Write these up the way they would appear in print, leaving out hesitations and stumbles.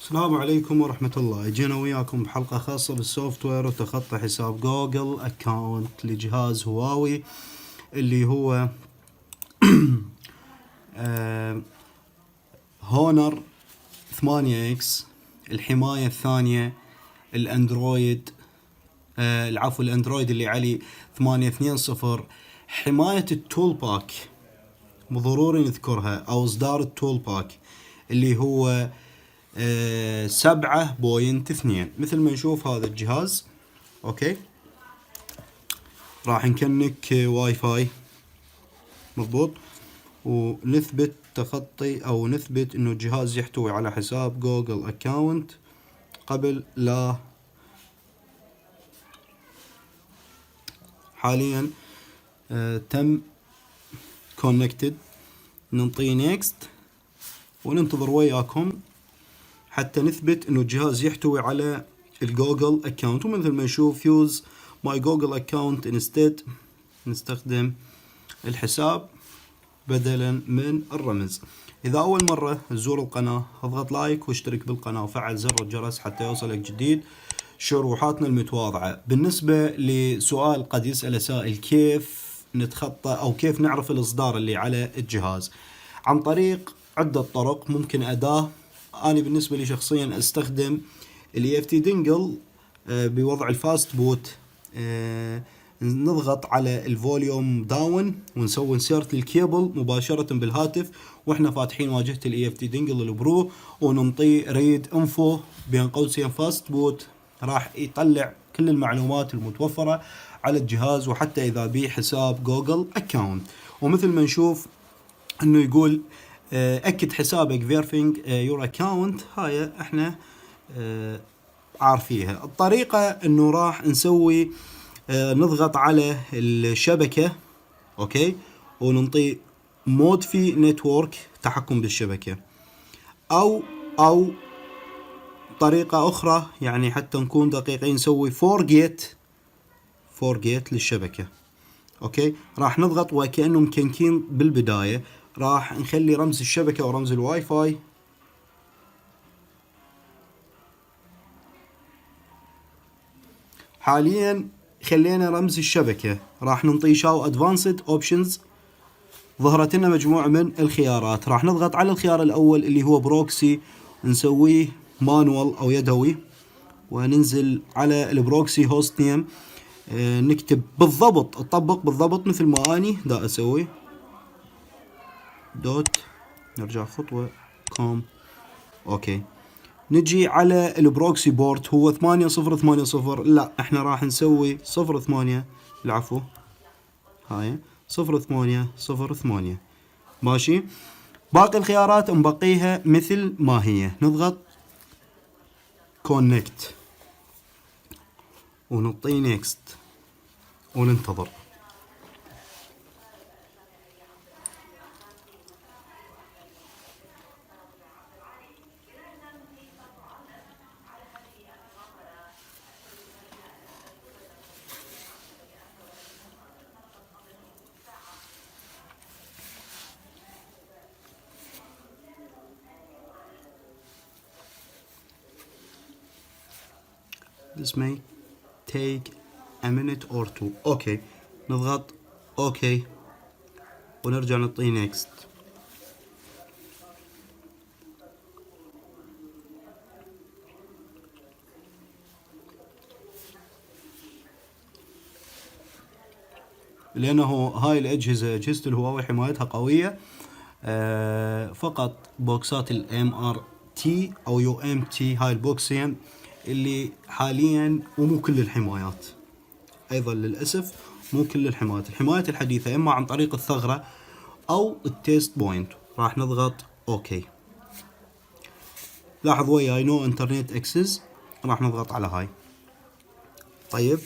السلام عليكم ورحمة الله. جينا وياكم بحلقة خاصة بالسوفت وير وتخطي حساب جوجل اكاونت لجهاز هواوي اللي هو هونر 8 اكس. الحماية الثانية الاندرويد، الاندرويد اللي عليه 820. حماية التول باك ضروري نذكرها، او اصدار التول باك اللي هو 7.2. مثل ما نشوف هذا الجهاز. اوكي، راح نكنك واي فاي مضبوط، ونثبت تخطي او نثبت انه الجهاز يحتوي على حساب جوجل اكاونت قبل لا. حاليا تم كونكتد. ننطي نيكست وننتظر وياكم حتى نثبت انه الجهاز يحتوي على الجوجل اكاونت. ومثل ما نشوف يوز ماي جوجل اكاونت انستيد، نستخدم الحساب بدلا من الرمز. اذا اول مرة تزور القناة اضغط لايك واشترك بالقناة وفعل زر الجرس حتى يوصلك جديد شروحاتنا المتواضعة. بالنسبة لسؤال قد يسأل سائل، كيف نتخطى او كيف نعرف الاصدار اللي على الجهاز؟ عن طريق عدة طرق. ممكن اداة، انا بالنسبة لي شخصيا استخدم EFT دينجل بوضع الفاست بوت. نضغط على الفوليوم داون ونسوي انسيرت للكيبل مباشرة بالهاتف واحنا فاتحين واجهة EFT دينجل البرو، وننطي ريد انفو بين قوسين فاست بوت. راح يطلع كل المعلومات المتوفرة على الجهاز، وحتى اذا بيه حساب جوجل اكاونت. ومثل ما نشوف انه يقول اكد حسابك فيرفينج يور اكاونت. هاي احنا عارفيها. الطريقة انه راح نسوي نضغط على الشبكة، اوكي، وننطي مود في نتورك تحكم بالشبكة، او طريقة اخرى يعني حتى نكون دقيقين نسوي فورجيت للشبكة. اوكي، راح نضغط وكأنه مكنكين بالبداية. راح نخلي رمز الشبكة ورمز الواي فاي حاليا خلينا رمز الشبكة. راح ننطي شاو ادفانسد اوبشنز. ظهرت لنا مجموعة من الخيارات. راح نضغط على الخيار الاول اللي هو بروكسي، نسويه مانوال او يدوي، وننزل على البروكسي هوست نيم. نكتب بالضبط، تطبق بالضبط مثل ما اني دا اسوي دوت. نرجع خطوة كوم. اوكي، نجي على البروكسي بورت هو 8080. لا، احنا راح نسوي 08، العفو، هاي 0808. ماشي، باقي الخيارات نبقيها مثل ما هي. نضغط كونكت ونطي نيكست وننتظر. This may take a minute or two. اوكي، نضغط اوكي ونرجع نطي نيكست. لانه هاي الاجهزة، اجهزة الهواوي حمايتها قوية. فقط بوكسات الام ار تي او يو ام تي، هاي البوكسين اللي حاليا، ومو كل الحمايات ايضا للاسف، مو كل الحمايات الحديثة اما عن طريق الثغرة او التيست بوينت. راح نضغط اوكي. لاحظ وياي نو انترنت اكسس، راح نضغط على هاي. طيب،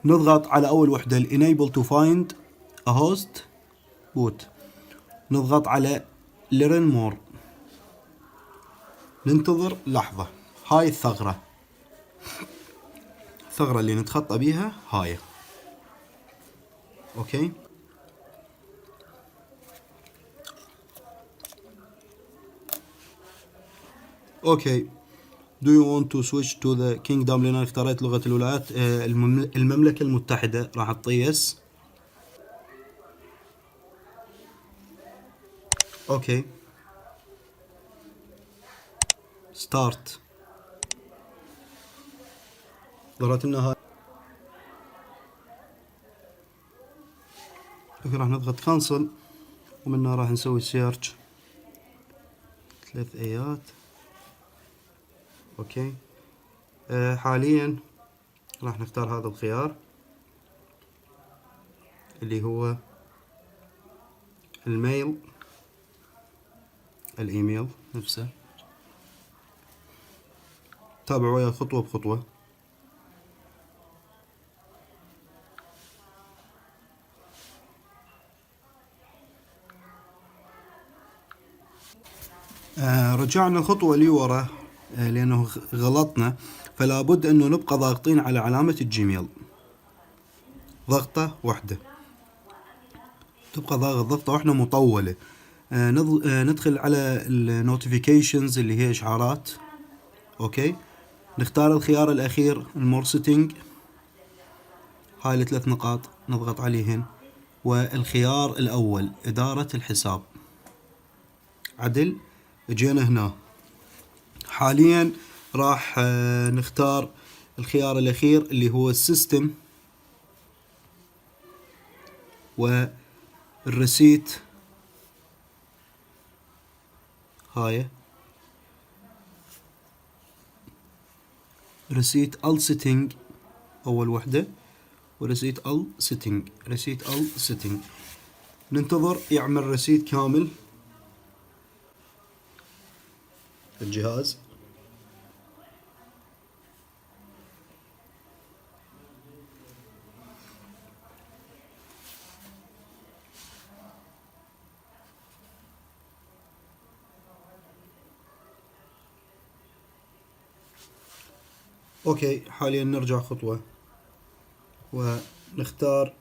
نضغط على اول وحدة enable to find a host boot. نضغط على learn more. ننتظر لحظة. هاي الثغرة اللي نتخطى بيها هاي. اوكي، اوكي، Do you want to switch to the kingdom؟ لأن اختاريت لغة الولايات المملكة المتحدة، راح أعطي yes. اوكي ستارت. ضغطت النهاية. اوكي راح نضغط كانسل، ومنها راح نسوي سيرش 3 ايات. اوكي حاليا راح نختار هذا الخيار اللي هو الميل، الايميل نفسه. تابع ويا خطوة بخطوة. رجعنا خطوة لي ورا لأنه غلطنا، فلا بد أنه نبقى ضاغطين على علامة الجيميل ضغطة واحدة، تبقى ضاغط ضغطة واحدة مطولة. ندخل على النوتيفيكيشنز اللي هي إشعارات. أوكي نختار الخيار الأخير المور سيتنج، هاي الثلاث نقاط نضغط عليهن، والخيار الأول إدارة الحساب. عدل جينا هنا. حاليا راح نختار الخيار الأخير اللي هو السيستم والريسيت. هاي ريسيت ال سيتنج أول وحدة، وريسيت ال سيتنج، ريسيت ال سيتنج. ننتظر يعمل ريسيت كامل الجهاز. اوكي حاليا نرجع خطوة ونختار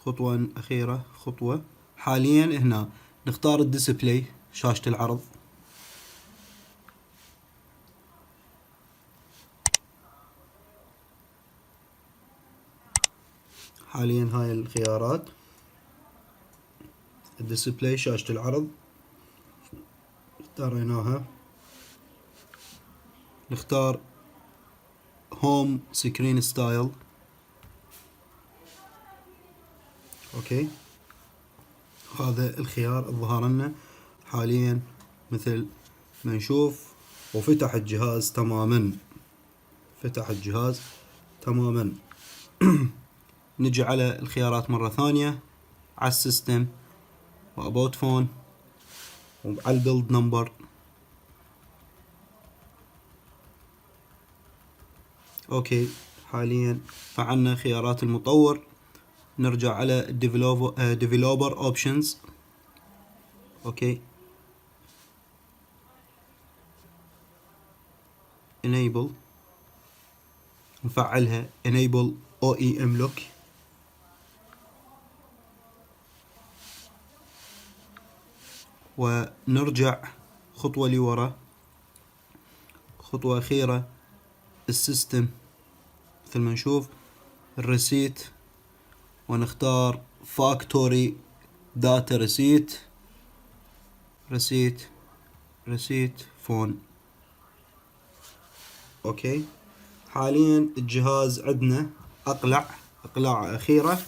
خطوة أخيرة. خطوة حاليا هنا نختار الديسبلاي، شاشة العرض. حاليا هاي الخيارات، الديسبلاي، شاشة العرض اختاريناها. نختار هوم سكرين ستايل. اوكي هذا الخيار الظهر لنا حاليا مثل ما نشوف، وفتح الجهاز تماما، فتح الجهاز تماما. نجي على الخيارات مرة ثانية، على السيستم وابوت فون وعلى البيلد نمبر. اوكي حاليا فعلنا خيارات المطور. نرجع على developer options. اوكي enable، نفعلها enable OEM lock. ونرجع خطوة لورا، خطوة أخيرة السيستم مثل ما نشوف الريسيت، ونختار فاكتوري داتا ريسيت، ريسيت فون. اوكي حاليا الجهاز عندنا اقلاع اخيرة،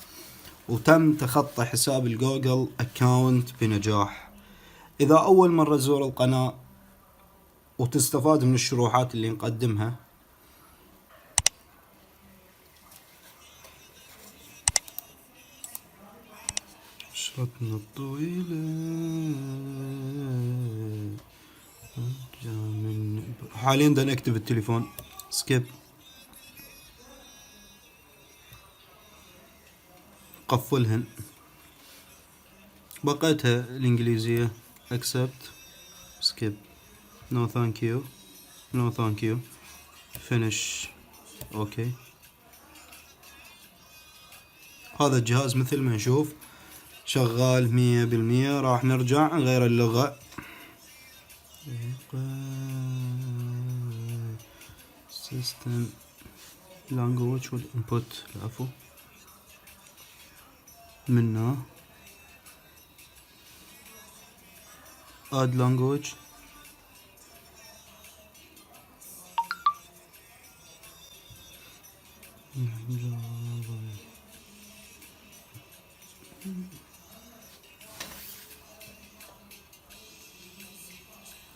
وتم تخطي حساب الجوجل اكاونت بنجاح. اذا اول مرة تزور القناة وتستفاد من الشروحات اللي نقدمها، عشرتنا الطويلة حاليا بدنا نكتب التليفون سكيب، قفلهن. بقيتها الانجليزية accept skip no thank you no thank you finish. اوكي هذا الجهاز مثل ما نشوف شغال 100%. راح نرجع نغير اللغة. system language والinput العفو منه add language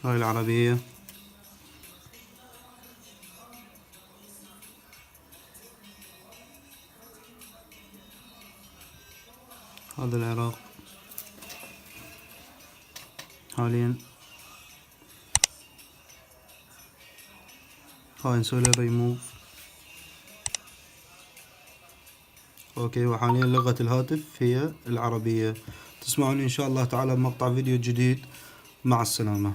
هاي العربية هذا العراق حاليا هاي نسوي له ريموف اوكي. وحاليا لغة الهاتف هي العربية. تسمعون ان شاء الله تعالى بمقطع فيديو جديد. مع السلامة.